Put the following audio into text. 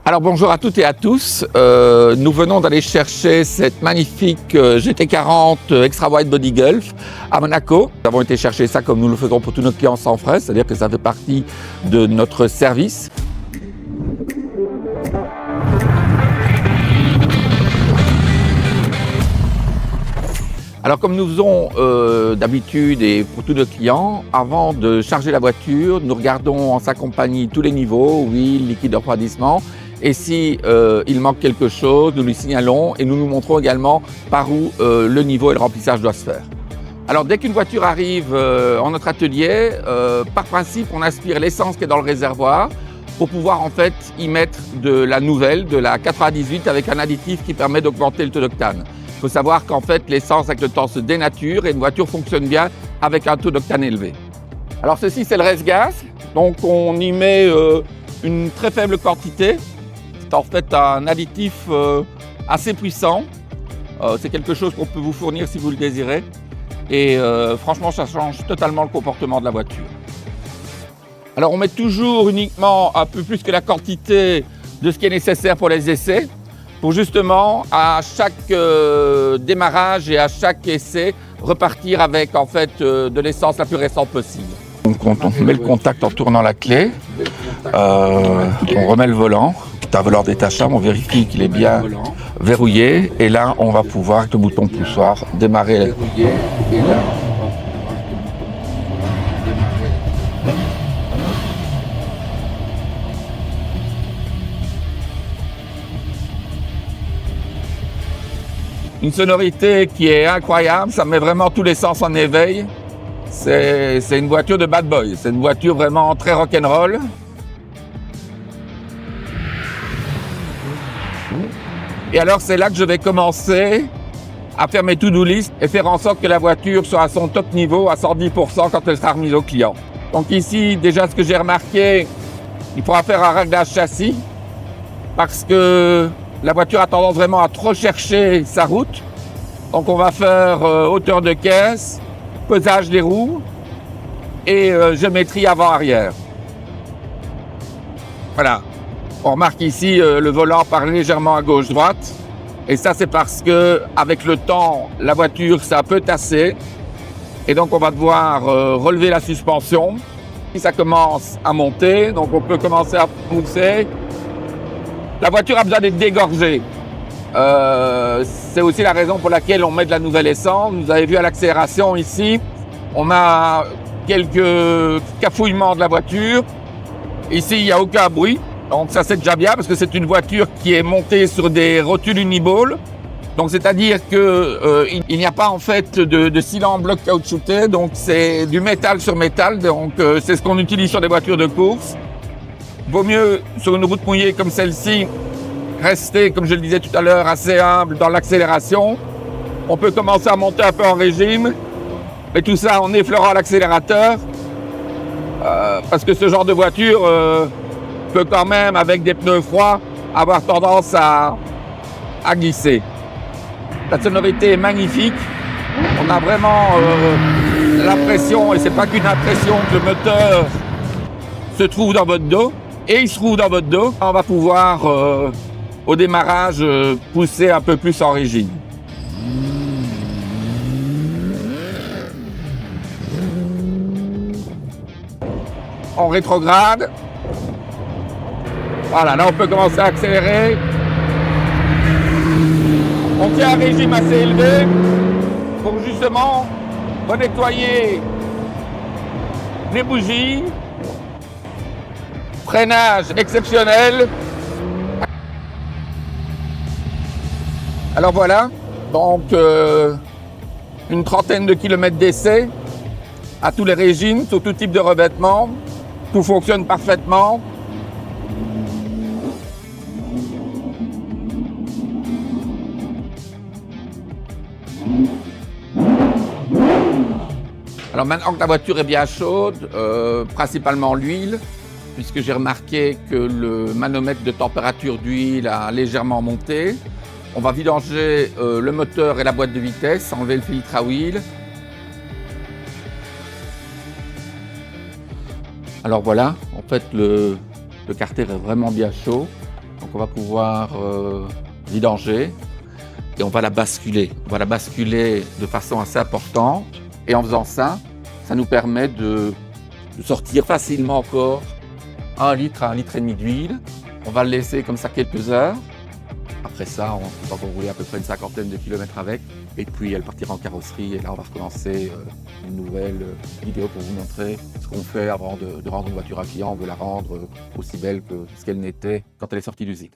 Alors bonjour à toutes et à tous, nous venons d'aller chercher cette magnifique GT40 Extra Wide Body Gulf à Monaco. Nous avons été chercher ça comme nous le faisons pour tous nos clients sans frais, c'est-à-dire que ça fait partie de notre service. Alors comme nous faisons d'habitude et pour tous nos clients, avant de charger la voiture, nous regardons en sa compagnie tous les niveaux, huile, liquide de refroidissement. Et si il manque quelque chose, nous lui signalons et nous montrons également par où le niveau et le remplissage doivent se faire. Alors dès qu'une voiture arrive en notre atelier, par principe on aspire l'essence qui est dans le réservoir pour pouvoir en fait y mettre de la nouvelle, de la 98 avec un additif qui permet d'augmenter le taux d'octane. Il faut savoir qu'en fait l'essence avec le temps se dénature et une voiture fonctionne bien avec un taux d'octane élevé. Alors ceci c'est le reste-gaz, donc on y met une très faible quantité. C'est en fait un additif assez puissant. C'est quelque chose qu'on peut vous fournir si vous le désirez. Et franchement, ça change totalement le comportement de la voiture. Alors on met toujours uniquement un peu plus que la quantité de ce qui est nécessaire pour les essais, pour justement à chaque démarrage et à chaque essai repartir avec en fait de l'essence la plus récente possible. Donc on met le contact en tournant la clé, on remet le volant. C'est un volant détachable, on vérifie qu'il est bien verrouillé et là on va pouvoir avec le bouton poussoir démarrer. Une sonorité qui est incroyable, ça met vraiment tous les sens en éveil. C'est une voiture de bad boy, c'est une voiture vraiment très rock'n'roll. Et alors c'est là que je vais commencer à faire mes to-do list et faire en sorte que la voiture soit à son top niveau à 110% quand elle sera remise au client. Donc ici déjà ce que j'ai remarqué, il faudra faire un réglage châssis parce que la voiture a tendance vraiment à trop chercher sa route. Donc on va faire hauteur de caisse, pesage des roues et géométrie avant-arrière. Voilà. On remarque ici le volant part légèrement à gauche-droite et ça c'est parce que avec le temps la voiture ça peut tasser et donc on va devoir relever la suspension. Si ça commence à monter, donc on peut commencer à pousser. La voiture a besoin d'être dégorgée. C'est aussi la raison pour laquelle on met de la nouvelle essence. Vous avez vu à l'accélération ici, on a quelques cafouillements de la voiture. Ici il n'y a aucun bruit. Donc ça c'est déjà bien parce que c'est une voiture qui est montée sur des rotules uniball. Donc c'est-à-dire qu'il n'y a pas en fait de cylindre bloc caoutchouté. Donc c'est du métal sur métal. Donc c'est ce qu'on utilise sur des voitures de course. Vaut mieux sur une route mouillée comme celle-ci rester, comme je le disais tout à l'heure, assez humble dans l'accélération. On peut commencer à monter un peu en régime. Et tout ça en effleurant l'accélérateur. Parce que ce genre de voiture peut quand même, avec des pneus froids, avoir tendance à glisser. La sonorité est magnifique. On a vraiment l'impression, et c'est pas qu'une impression, que le moteur se trouve dans votre dos, et il se trouve dans votre dos. On va pouvoir, au démarrage, pousser un peu plus en régime. On rétrograde. Voilà, là on peut commencer à accélérer. On tient un régime assez élevé pour justement renettoyer les bougies. Freinage exceptionnel. Alors voilà, donc une trentaine de kilomètres d'essai à tous les régimes, sur tout type de revêtement. Tout fonctionne parfaitement. Alors maintenant que la voiture est bien chaude, principalement l'huile, puisque j'ai remarqué que le manomètre de température d'huile a légèrement monté. On va vidanger le moteur et la boîte de vitesse, enlever le filtre à huile. Alors voilà, en fait le carter est vraiment bien chaud. Donc on va pouvoir vidanger et on va la basculer. On va la basculer de façon assez importante. Et en faisant ça, ça nous permet de sortir facilement encore 1 litre à 1,5 litre d'huile. On va le laisser comme ça quelques heures. Après ça, on va rouler à peu près une 50aine de kilomètres avec. Et puis elle partira en carrosserie et là on va recommencer une nouvelle vidéo pour vous montrer ce qu'on fait avant de rendre une voiture à client. On veut la rendre aussi belle que ce qu'elle n'était quand elle est sortie d'usine.